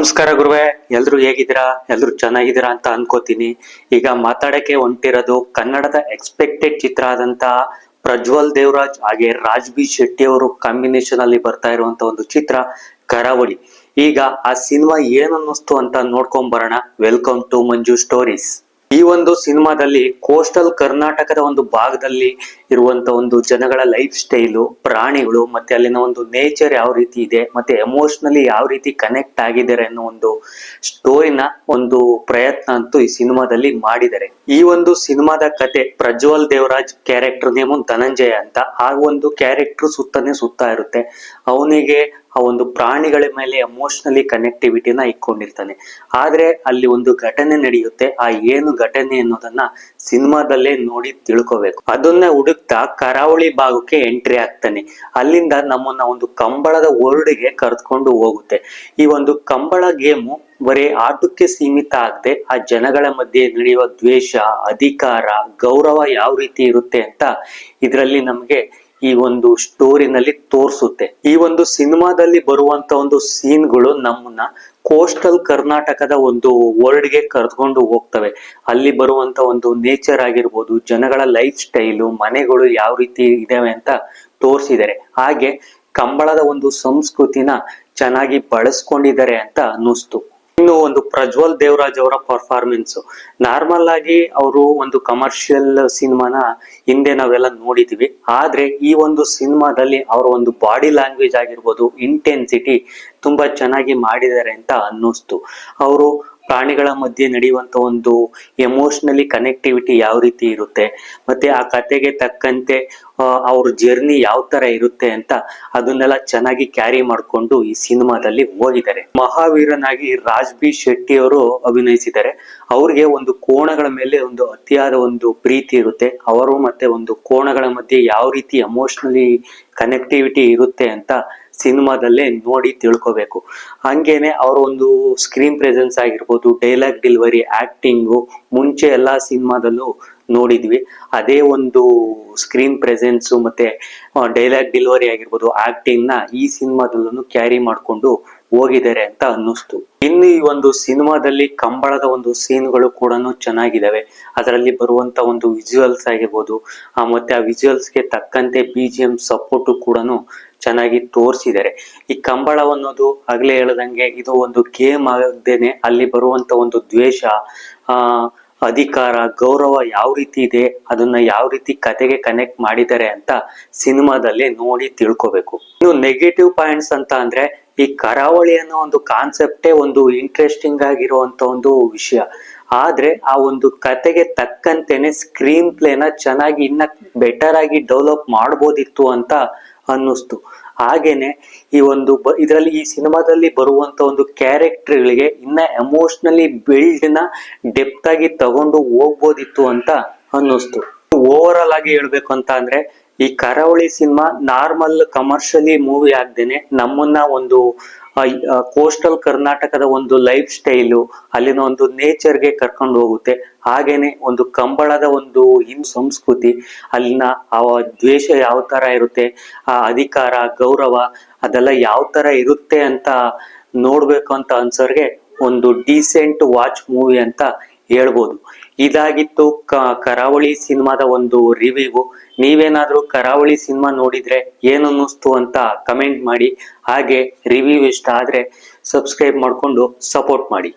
ನಮಸ್ಕಾರ ಗುರುವೆ, ಎಲ್ರು ಹೇಗಿದ್ದೀರಾ? ಎಲ್ರು ಚೆನ್ನಾಗಿದ್ದೀರಾ ಅಂತ ಅನ್ಕೋತೀನಿ. ಈಗ ಮಾತಾಡಕ್ಕೆ ಹೊಂಟಿರೋದು ಕನ್ನಡದ ಎಕ್ಸ್ಪೆಕ್ಟೆಡ್ ಚಿತ್ರ ಆದಂತ ಪ್ರಜ್ವಲ್ ದೇವರಾಜ್ ಹಾಗೆ ರಾಜ್ ಬಿ ಶೆಟ್ಟಿ ಅವರು ಕಾಂಬಿನೇಷನ್ ಅಲ್ಲಿ ಬರ್ತಾ ಇರುವಂತ ಒಂದು ಚಿತ್ರ ಕರಾವಳಿ. ಈಗ ಆ ಸಿನಿಮಾ ಏನ್ ಅನ್ನಿಸ್ತು ಅಂತ ನೋಡ್ಕೊಂಡ್ ಬರೋಣ. Welcome to Manju stories. ಈ ಒಂದು ಸಿನಿಮಾದಲ್ಲಿ ಕೋಸ್ಟಲ್ ಕರ್ನಾಟಕದ ಒಂದು ಭಾಗದಲ್ಲಿ ಇರುವಂತ ಒಂದು ಜನಗಳ ಲೈಫ್ ಸ್ಟೈಲು, ಪ್ರಾಣಿಗಳು, ಮತ್ತೆ ಅಲ್ಲಿನ ಒಂದು ನೇಚರ್ ಯಾವ ರೀತಿ ಇದೆ, ಮತ್ತೆ ಎಮೋಷನಲಿ ಯಾವ ರೀತಿ ಕನೆಕ್ಟ್ ಆಗಿದ್ದಾರೆ ಅನ್ನೋ ಒಂದು ಸ್ಟೋರಿನ ಒಂದು ಪ್ರಯತ್ನ ಅಂತೂ ಈ ಸಿನಿಮಾದಲ್ಲಿ ಮಾಡಿದ್ದಾರೆ. ಈ ಒಂದು ಸಿನಿಮಾದ ಕತೆ ಪ್ರಜ್ವಲ್ ದೇವರಾಜ್ ಕ್ಯಾರೆಕ್ಟರ್ ನೇಮು ಧನಂಜಯ ಅಂತ. ಆ ಒಂದು ಕ್ಯಾರೆಕ್ಟರ್ ಸುತ್ತಾನೆ ಸುತ್ತಾ ಇರುತ್ತೆ. ಅವನಿಗೆ ಆ ಒಂದು ಪ್ರಾಣಿಗಳ ಮೇಲೆ ಎಮೋಷನಲಿ ಕನೆಕ್ಟಿವಿಟಿನ ಇಟ್ಕೊಂಡಿರ್ತಾನೆ. ಆದ್ರೆ ಅಲ್ಲಿ ಒಂದು ಘಟನೆ ನಡೆಯುತ್ತೆ. ಆ ಏನು ಘಟನೆ ಅನ್ನೋದನ್ನ ಸಿನಿಮಾದಲ್ಲೇ ನೋಡಿ ತಿಳ್ಕೋಬೇಕು. ಅದನ್ನ ಹುಡುಕ್ತಾ ಕರಾವಳಿ ಭಾಗಕ್ಕೆ ಎಂಟ್ರಿ ಆಗ್ತಾನೆ. ಅಲ್ಲಿಂದ ನಮ್ಮನ್ನ ಒಂದು ಕಂಬಳದ ವರ್ಲ್ಡ್ಗೆ ಕರೆದುಕೊಂಡು ಹೋಗುತ್ತೆ. ಈ ಒಂದು ಕಂಬಳ ಗೇಮು ಬರೀ ಆಟಕ್ಕೆ ಸೀಮಿತ ಆಗದೆ ಆ ಜನಗಳ ಮಧ್ಯೆ ನಡೆಯುವ ದ್ವೇಷ, ಅಧಿಕಾರ, ಗೌರವ ಯಾವ ರೀತಿ ಇರುತ್ತೆ ಅಂತ ಇದರಲ್ಲಿ ನಮ್ಗೆ ಈ ಒಂದು ಸ್ಟೋರಿನಲ್ಲಿ ತೋರಿಸುತ್ತೆ. ಈ ಒಂದು ಸಿನಿಮಾದಲ್ಲಿ ಬರುವಂತ ಒಂದು ಸೀನ್ಗಳು ನಮ್ಮನ್ನ ಕೋಸ್ಟಲ್ ಕರ್ನಾಟಕದ ಒಂದು ವರ್ಲ್ಡ್ಗೆ ಕರೆದುಕೊಂಡು ಹೋಗ್ತವೆ. ಅಲ್ಲಿ ಬರುವಂತ ಒಂದು ನೇಚರ್ ಆಗಿರ್ಬೋದು, ಜನಗಳ ಲೈಫ್ ಸ್ಟೈಲು, ಮನೆಗಳು ಯಾವ ರೀತಿ ಇದಾವೆ ಅಂತ ತೋರಿಸಿದ್ದಾರೆ. ಹಾಗೆ ಕಂಬಳದ ಒಂದು ಸಂಸ್ಕೃತಿನ ಚೆನ್ನಾಗಿ ಬಳಸ್ಕೊಂಡಿದ್ದಾರೆ ಅಂತ ಅನ್ನಿಸ್ತು. ಇನ್ನು ಒಂದು ಪ್ರಜ್ವಲ್ ದೇವರಾಜ್ ಅವರ ಪರ್ಫಾರ್ಮೆನ್ಸ್, ನಾರ್ಮಲ್ ಆಗಿ ಅವರು ಒಂದು ಕಮರ್ಷಿಯಲ್ ಸಿನಿಮಾನ ಹಿಂದೆ ನಾವೆಲ್ಲ ನೋಡಿದೀವಿ. ಆದ್ರೆ ಈ ಒಂದು ಸಿನಿಮಾದಲ್ಲಿ ಅವರ ಒಂದು ಬಾಡಿ ಲ್ಯಾಂಗ್ವೇಜ್ ಆಗಿರ್ಬೋದು, ಇಂಟೆನ್ಸಿಟಿ ತುಂಬಾ ಚೆನ್ನಾಗಿ ಮಾಡಿದ್ದಾರೆ ಅಂತ ಅನ್ನಿಸ್ತು. ಅವರು ಪ್ರಾಣಿಗಳ ಮಧ್ಯೆ ನಡೆಯುವಂತ ಒಂದು ಎಮೋಷನಲಿ ಕನೆಕ್ಟಿವಿಟಿ ಯಾವ ರೀತಿ ಇರುತ್ತೆ, ಮತ್ತೆ ಆ ಕತೆಗೆ ತಕ್ಕಂತೆ ಅವ್ರ ಜರ್ನಿ ಯಾವ ತರ ಇರುತ್ತೆ ಅಂತ ಅದನ್ನೆಲ್ಲ ಚೆನ್ನಾಗಿ ಕ್ಯಾರಿ ಮಾಡ್ಕೊಂಡು ಈ ಸಿನಿಮಾದಲ್ಲಿ ಹೋಗಿದ್ದಾರೆ. ಮಹಾವೀರನಾಗಿ ರಾಜ್ ಬಿ ಶೆಟ್ಟಿ ಅವರು ಅಭಿನಯಿಸಿದ್ದಾರೆ. ಅವ್ರಿಗೆ ಒಂದು ಕೋಣಗಳ ಮೇಲೆ ಒಂದು ಅತಿಯಾದ ಒಂದು ಪ್ರೀತಿ ಇರುತ್ತೆ. ಅವರು ಮತ್ತೆ ಒಂದು ಕೋಣಗಳ ಮಧ್ಯೆ ಯಾವ ರೀತಿ ಎಮೋಷನಲಿ ಕನೆಕ್ಟಿವಿಟಿ ಇರುತ್ತೆ ಅಂತ ಸಿನಿಮಾದಲ್ಲೇ ನೋಡಿ ತಿಳ್ಕೋಬೇಕು. ಹಂಗೇನೆ ಅವ್ರ ಒಂದು ಸ್ಕ್ರೀನ್ ಪ್ರೆಸೆನ್ಸ್ ಆಗಿರ್ಬೋದು, ಡೈಲಾಗ್ ಡೆಲಿವರಿ, ಆಕ್ಟಿಂಗು ಮುಂಚೆ ಎಲ್ಲಾ ಸಿನಿಮಾದಲ್ಲೂ ನೋಡಿದ್ವಿ. ಅದೇ ಒಂದು ಸ್ಕ್ರೀನ್ ಪ್ರೆಸೆನ್ಸ್ ಮತ್ತೆ ಡೈಲಾಗ್ ಡೆಲಿವರಿ ಆಗಿರ್ಬೋದು, ಆಕ್ಟಿಂಗ್ ನ ಈ ಸಿನಿಮಾದಲ್ಲೂ ಕ್ಯಾರಿ ಮಾಡ್ಕೊಂಡು ಹೋಗಿದ್ದಾರೆ ಅಂತ ಅನ್ನಿಸ್ತು. ಇನ್ನು ಈ ಒಂದು ಸಿನಿಮಾದಲ್ಲಿ ಕಂಬಳದ ಒಂದು ಸೀನ್ಗಳು ಕೂಡ ಚೆನ್ನಾಗಿದ್ದಾವೆ. ಅದರಲ್ಲಿ ಬರುವಂತ ಒಂದು ವಿಜುವಲ್ಸ್ ಆಗಿರ್ಬೋದು, ಮತ್ತೆ ಆ ವಿಜುವಲ್ಸ್ಗೆ ತಕ್ಕಂತೆ BGM ಸಪೋರ್ಟು ಕೂಡ ಚೆನ್ನಾಗಿ ತೋರಿಸಿದ್ದಾರೆ. ಈ ಕಂಬಳ ಅನ್ನೋದು ಆಗ್ಲೇ ಹೇಳದಂಗೆ ಇದು ಒಂದು ಗೇಮ್ ಆಗದೇನೆ ಅಲ್ಲಿ ಬರುವಂತ ಒಂದು ದ್ವೇಷ, ಅಧಿಕಾರ, ಗೌರವ ಯಾವ ರೀತಿ ಇದೆ, ಅದನ್ನ ಯಾವ ರೀತಿ ಕತೆಗೆ ಕನೆಕ್ಟ್ ಮಾಡಿದ್ದಾರೆ ಅಂತ ಸಿನಿಮಾದಲ್ಲಿ ನೋಡಿ ತಿಳ್ಕೋಬೇಕು. ಇನ್ನು ನೆಗೆಟಿವ್ ಪಾಯಿಂಟ್ಸ್ ಅಂತ ಅಂದ್ರೆ ಈ ಕರಾವಳಿ ಅನ್ನೋ ಒಂದು ಕಾನ್ಸೆಪ್ಟೇ ಒಂದು ಇಂಟ್ರೆಸ್ಟಿಂಗ್ ಆಗಿರುವಂತ ಒಂದು ವಿಷಯ. ಆದ್ರೆ ಆ ಒಂದು ಕತೆಗೆ ತಕ್ಕಂತೆನೆ ಸ್ಕ್ರೀನ್ ಪ್ಲೇನ ಚೆನ್ನಾಗಿ ಇನ್ನ ಬೆಟರ್ ಆಗಿ ಡೆವಲಪ್ ಮಾಡ್ಬೋದಿತ್ತು ಅಂತ ಅನ್ನಿಸ್ತು. ಹಾಗೇನೆ ಈ ಒಂದು ಇದರಲ್ಲಿ ಈ ಸಿನಿಮಾದಲ್ಲಿ ಬರುವಂತ ಒಂದು ಕ್ಯಾರೆಕ್ಟರ್ಗಳಿಗೆ ಇನ್ನ ಎಮೋಷನಲಿ ಬಿಲ್ಡ್ ನ ಡೆಪ್ತ್ ಆಗಿ ತಗೊಂಡು ಹೋಗ್ಬೋದಿತ್ತು ಅಂತ ಅನ್ನಿಸ್ತು. ಓವರ್ ಆಲ್ ಆಗಿ ಹೇಳ್ಬೇಕು ಅಂತ ಅಂದ್ರೆ ಈ ಕರಾವಳಿ ಸಿನಿಮಾ ನಾರ್ಮಲ್ ಕಮರ್ಷಿಯಲಿ ಮೂವಿ ಆಗ್ದೇನೆ ನಮ್ಮನ್ನ ಒಂದು ಕೋಸ್ಟಲ್ ಕರ್ನಾಟಕದ ಒಂದು ಲೈಫ್ ಸ್ಟೈಲು, ಅಲ್ಲಿನ ಒಂದು ನೇಚರ್ಗೆ ಕರ್ಕೊಂಡು ಹೋಗುತ್ತೆ. ಹಾಗೇನೆ ಒಂದು ಕಂಬಳದ ಒಂದು ಸಂಸ್ಕೃತಿ, ಅಲ್ಲಿನ ಆ ದ್ವೇಷ ಯಾವ ತರ ಇರುತ್ತೆ, ಆ ಅಧಿಕಾರ, ಗೌರವ ಅದೆಲ್ಲ ಯಾವ ತರ ಇರುತ್ತೆ ಅಂತ ನೋಡ್ಬೇಕು ಅಂತ ಅನ್ಸೋರ್ಗೆ ಒಂದು ಡೀಸೆಂಟ್ ವಾಚ್ ಮೂವಿ ಅಂತ ಹೇಳ್ಬೋದು. ಇದಾಗಿತ್ತು ಕರಾವಳಿ ಸಿನಿಮಾದ ಒಂದು ರಿವ್ಯೂ. ನೀವೇನಾದ್ರೂ ಕರಾವಳಿ ಸಿನಿಮಾ ನೋಡಿದ್ರೆ ಏನು ಅನ್ನಿಸ್ತು ಅಂತ ಕಮೆಂಟ್ ಮಾಡಿ. ಹಾಗೆ ರಿವ್ಯೂ ಇಷ್ಟ ಆದ್ರೆ ಸಬ್ಸ್ಕ್ರೈಬ್ ಮಾಡ್ಕೊಂಡು ಸಪೋರ್ಟ್ ಮಾಡಿ.